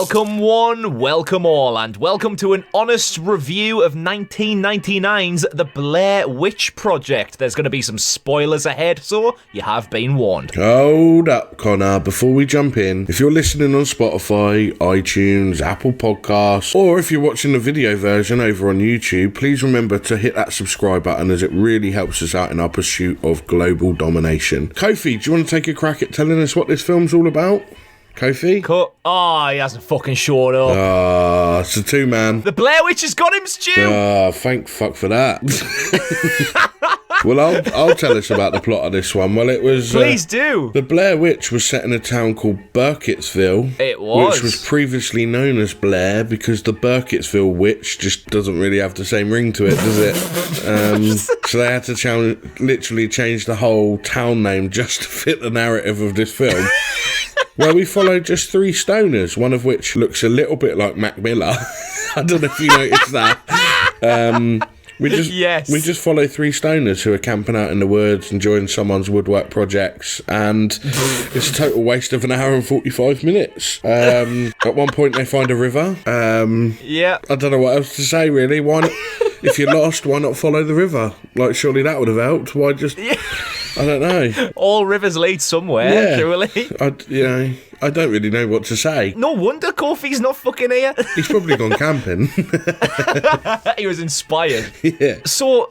Welcome one, welcome all, and welcome to an honest review of 1999's The Blair Witch Project. There's going to be some spoilers ahead, so you have been warned. Hold up, Connor. Before we jump in, if you're listening on Spotify, iTunes, Apple Podcasts, or if you're watching the video version over on YouTube, please remember to hit that subscribe button as it really helps us out in our pursuit of global domination. Kofi, do you want to take a crack at telling us what this film's all about? Kofi? He hasn't fucking showed up. It's a two-man. The Blair Witch has got him, Stu! Thank fuck for that. Well, I'll tell us about the plot of this one. Well, it was... Please do. The Blair Witch was set in a town called Burkittsville. It was. Which was previously known as Blair because the Burkittsville witch just doesn't really have the same ring to it, does it? So they had to literally change the whole town name just to fit the narrative of this film. Well, we follow just three stoners, one of which looks a little bit like Mac Miller. I don't know if you noticed that. We just follow three stoners who are camping out in the woods, enjoying someone's woodwork projects, and it's a total waste of an hour and 45 minutes. At one point, they find a river. Yeah. I don't know what else to say, really. Why not, if you're lost, why not follow the river? Like, surely that would have helped. Why just... Yeah. I don't know. All rivers lead somewhere, surely. I don't really know what to say. No wonder Kofi's not fucking here. He's probably gone camping. He was inspired. Yeah. So,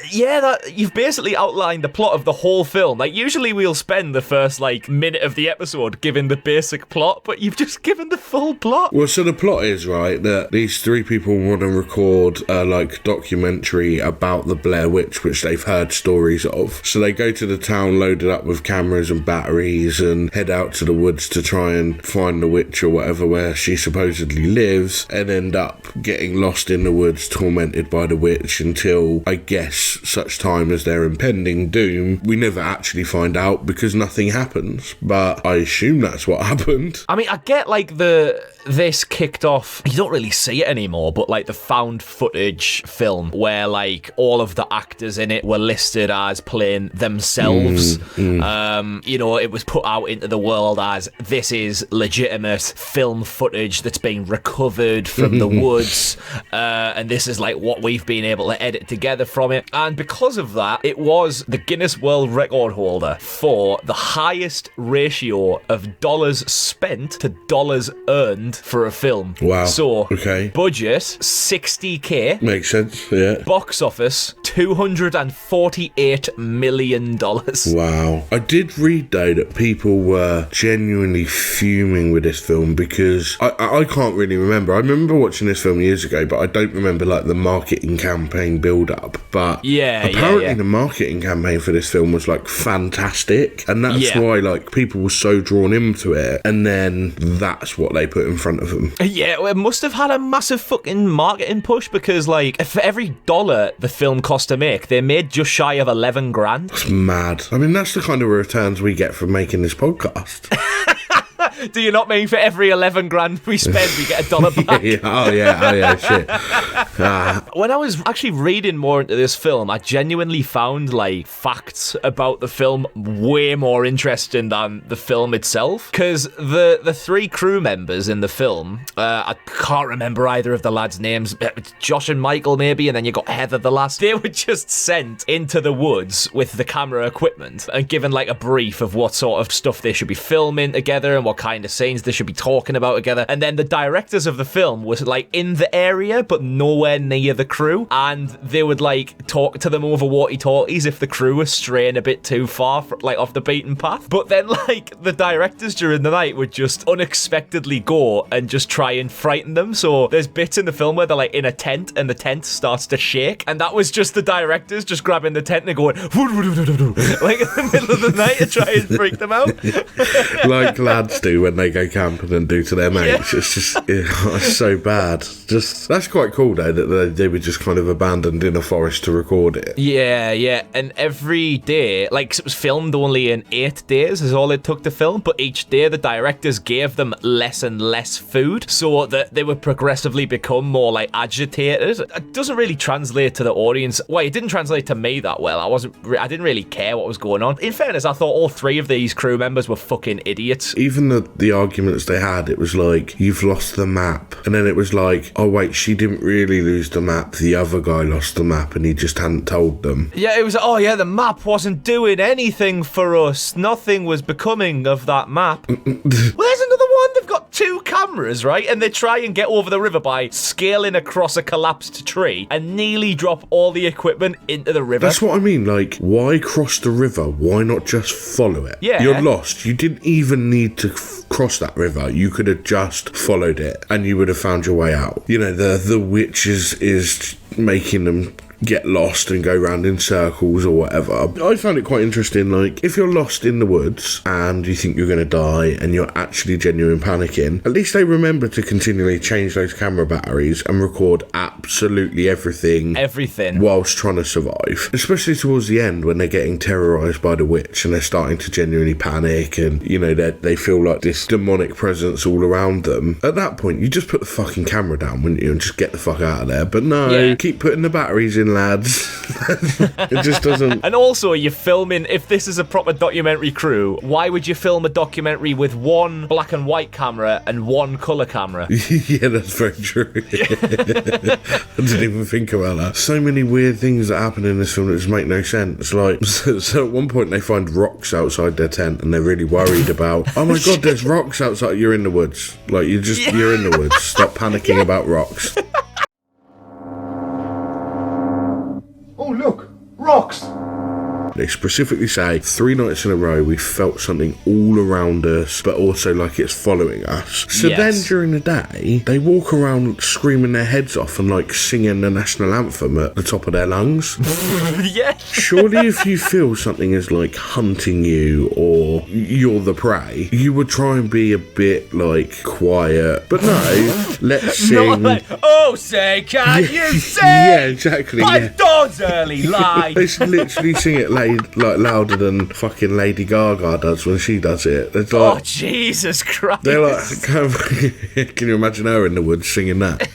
you've basically outlined the plot of the whole film. Like, usually we'll spend the first, minute of the episode giving the basic plot, but you've just given the full plot. Well, so the plot is, right, that these three people want to record a, documentary about the Blair Witch, which they've heard stories of. So they go to the town loaded up with cameras and batteries and head out to the woods to try and find the witch or whatever where she supposedly lives, and end up getting lost in the woods, tormented by the witch until, I guess, such time as their impending doom. We never actually find out because nothing happens, but I assume that's what happened. I mean, I get this kicked off, you don't really see it anymore, but the found footage film where all of the actors in it were listed as playing themselves. It was put out into the world as this is legitimate film footage that's been recovered from the woods, and this is what we've been able to edit together from it. And because of that, it was the Guinness World Record holder for the highest ratio of dollars spent to dollars earned for a film. Wow. So, okay. Budget, $60,000. Makes sense, yeah. Box office, $248 million. Wow. I did read, though, that people were genuinely fuming with this film because I can't really remember. I remember watching this film years ago, but I don't remember, the marketing campaign build-up. But apparently the marketing campaign for this film was, fantastic. And that's why, people were so drawn into it. And then that's what they put in front of them. Yeah, it must have had a massive fucking marketing push because, for every dollar the film cost to make, they made just shy of 11 grand. That's mad. I mean, that's the kind of returns we get from making this podcast. Do you not mean for every 11 grand we spend, we get $1 back? Oh, yeah, shit. When I was actually reading more into this film, I genuinely found, facts about the film way more interesting than the film itself. Because the three crew members in the film, I can't remember either of the lads' names, Josh and Michael maybe, and then you got Heather the last. They were just sent into the woods with the camera equipment and given, a brief of what sort of stuff they should be filming together and what kind of scenes they should be talking about together. And then the directors of the film was in the area but nowhere near the crew, and they would talk to them over walkie-talkies if the crew was straying a bit too far off the beaten path. But then the directors during the night would just unexpectedly go and just try and frighten them. So there's bits in the film where they're in a tent and the tent starts to shake, and that was just the directors just grabbing the tent and going in the middle of the night to try and freak them out. Like lads do when they go camping and do to their mates. It's just it's so bad. That's quite cool though that they were just kind of abandoned in a forest to record it. Yeah. And every day, it was filmed only in 8 days is all it took to film, but each day the directors gave them less and less food so that they would progressively become more agitated. It doesn't really translate to the audience. Well, it didn't translate to me that well. I didn't really care what was going on. In fairness, I thought all three of these crew members were fucking idiots. Even the arguments they had, it was like, you've lost the map. And then it was like, oh wait, she didn't really lose the map. The other guy lost the map and he just hadn't told them. Yeah, it was, oh yeah, the map wasn't doing anything for us. Nothing was becoming of that map. Well, there's another one. They've got 2 cameras, right? And they try and get over the river by scaling across a collapsed tree and nearly drop all the equipment into the river. That's what I mean. Like, why cross the river? Why not just follow it? Yeah. You're lost. You didn't even need to cross that river. You could have just followed it and you would have found your way out. You know, the witch is making them get lost and go round in circles or whatever. I found it quite interesting. Like, if you're lost in the woods and you think you're going to die and you're actually genuine panicking, at least they remember to continually change those camera batteries and record absolutely everything whilst trying to survive, especially towards the end when they're getting terrorized by the witch and they're starting to genuinely panic and, you know, they feel like this demonic presence all around them. At that point, you just put the fucking camera down, wouldn't you, and just get the fuck out of there. But no, keep putting the batteries in, lads. It just doesn't. And also, you're filming, if this is a proper documentary crew, why would you film a documentary with 1 black and white camera and 1 colour camera? Yeah, that's very true. I didn't even think about that. So many weird things that happen in this film that just make no sense. Like, so at one point they find rocks outside their tent and they're really worried about, oh my god, there's rocks outside. You're in the woods. Like, you're in the woods. Stop panicking about rocks. Oh, look! Rocks! They specifically say 3 nights in a row we felt something all around us, but also like it's following us. So then during the day, they walk around screaming their heads off and like singing the national anthem at the top of their lungs. Yeah. Surely if you feel something is like hunting you or you're the prey, you would try and be a bit like quiet. But no, let's sing. Not like, oh, say, can you sing? Yeah, exactly. 5 doors early, lie. They should literally sing it like louder than fucking Lady Gaga does when she does it. Like, oh, Jesus Christ. They're like, can you imagine her in the woods singing that?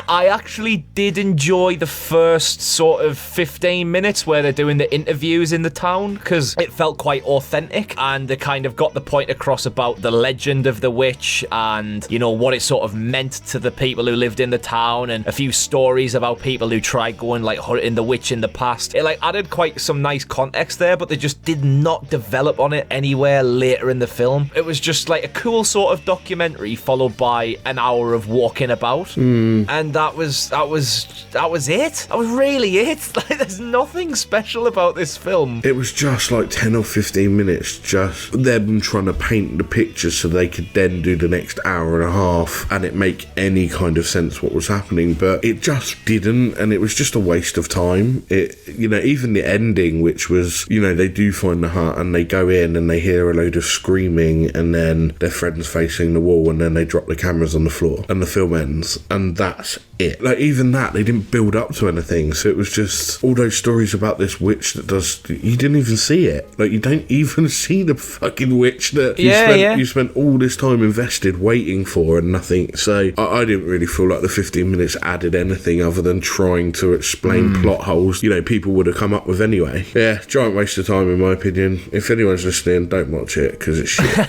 I actually did enjoy the first sort of 15 minutes where they're doing the interviews in the town, because it felt quite authentic and they kind of got the point across about the legend of the witch and, you know, what it sort of meant to the people who lived in the town, and a few stories about people who tried going like hunting the witch in the past. It like added quite some nice context there, but they just did not develop on it anywhere later in the film. It was just like a cool sort of documentary followed by an hour of walking about. And that was it. That was really it. Like, there's nothing special about this film. It was just like 10 or 15 minutes, just them trying to paint the picture so they could then do the next hour and a half and it make any kind of sense what was happening, but it just didn't, and it was just a waste of time. It, you know, even the ending, which was, you know, they do find the hut and they go in and they hear a load of screaming and then their friends facing the wall and then they drop the cameras on the floor and the film ends, and that's it. Like, even that, they didn't build up to anything, so it was just all those stories about this witch that does, you didn't even see it. Like, you don't even see the fucking witch that you spent all this time invested waiting for and nothing. So I didn't really feel like the 15 minutes added anything other than trying to explain plot holes, you know, people would have come up with anyway. Yeah, giant waste of time in my opinion. If anyone's listening, don't watch it because it's shit.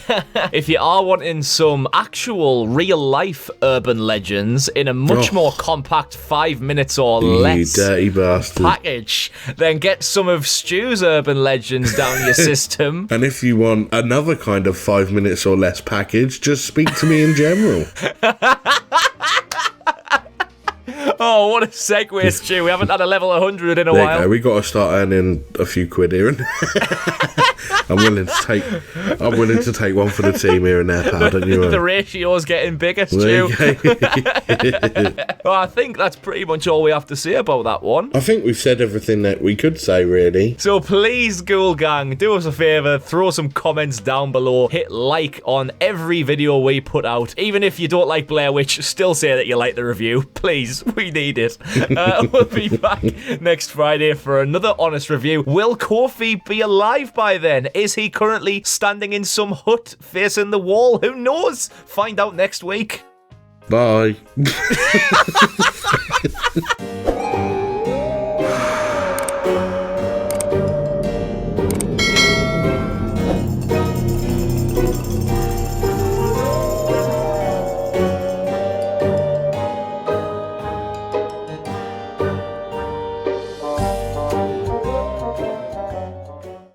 If you are wanting some actual real life urban legends in a much more compact 5 minutes or less, you dirty bastard, package, then get some of Stu's urban legends down your system. And if you want another kind of 5 minutes or less package, just speak to me in general. Oh, what a segue, Stu. We haven't had a level 100 in a while. We got to start earning a few quid here and I'm willing to take one for the team here and there, pal. Don't you? The ratio's getting bigger, Stu. Well, I think that's pretty much all we have to say about that one. I think we've said everything that we could say, really. So please, Ghoul Gang, do us a favour, throw some comments down below, hit like on every video we put out. Even if you don't like Blair Witch, still say that you like the review. Please, we need it. We'll be back next Friday for another honest review. Will Kofi be alive by then? Is he currently standing in some hut facing the wall? Who knows? Find out next week. Bye.